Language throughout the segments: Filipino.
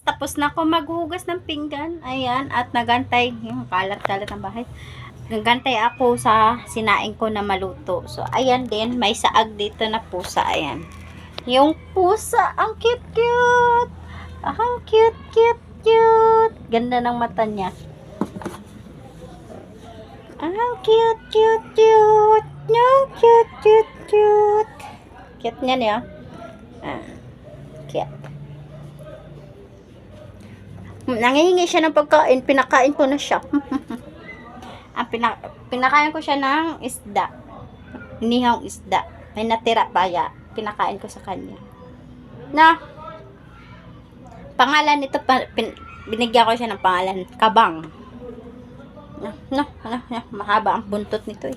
tapos na ako maghugas ng pinggan. Ayan, at nagantay, yung kalat-kalat ng bahay. Nagantay ako sa sinaing ko na maluto. So, ayan din, may saag dito na pusa. Ayan. Yung pusa, ang cute-cute. Ang cute-cute-cute. Ganda ng mata niya. Ang cute-cute-cute. No, cute-cute-cute. Cute niya niya. Cute. Nangihingi siya ng pagkain. Pinakain ko na siya. Pinakain ko siya ng isda. Inihang isda. May natira pa ya. Pinakain ko sa kanya. Na, pangalan nito, binigyan ko siya ng pangalan. Kabang. No, mahaba ang buntot nito eh.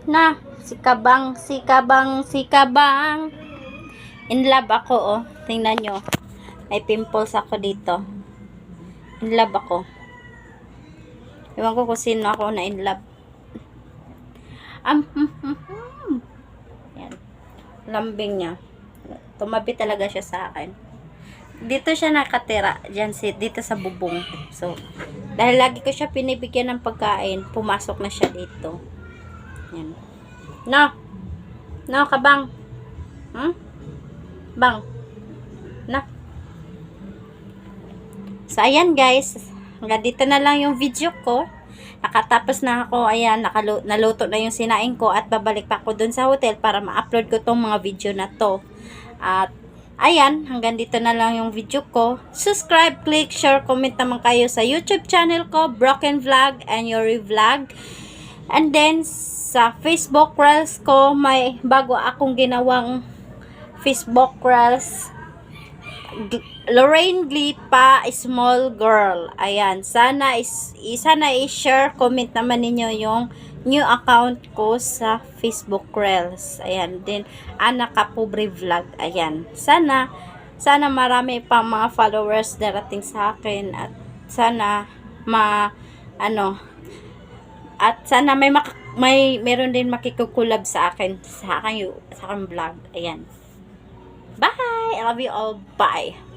Na, si Kabang. In love ako, oh. Tingnan nyo. May pimples ako dito. In love ako. Ewan ko kung sino ako na in love. Yan. Lambing niya. Tumabi talaga siya sa akin. Dito siya nakatira. Diyan, dito sa bubong. So, dahil lagi ko siya pinibigyan ng pagkain, pumasok na siya dito. Yan. No, Kabang. Bang. No. So, ayan guys. Hanggang dito na lang yung video ko. Nakatapos na ako. Ayan, naluto na yung sinaing ko. At babalik pa ako dun sa hotel para ma-upload ko tong mga video na to. At, ayan, hanggang dito na lang yung video ko. Subscribe, click, share, comment naman kayo sa YouTube channel ko, Broken Vlog and Yuri Vlog. And then, sa Facebook Reels ko, may bago akong ginawang Facebook Reels. Lorraine Glipa, small girl. Ayan, sana i-share, comment naman ninyo yung new account ko sa Facebook Reels. Ayan, din Ana Kapobre Vlog. Ayan, sana marami pa mga followers darating sa akin at sana sana meron din makikukulab sa akin sa aking vlog. Ayan. Bye! I love you all. Bye!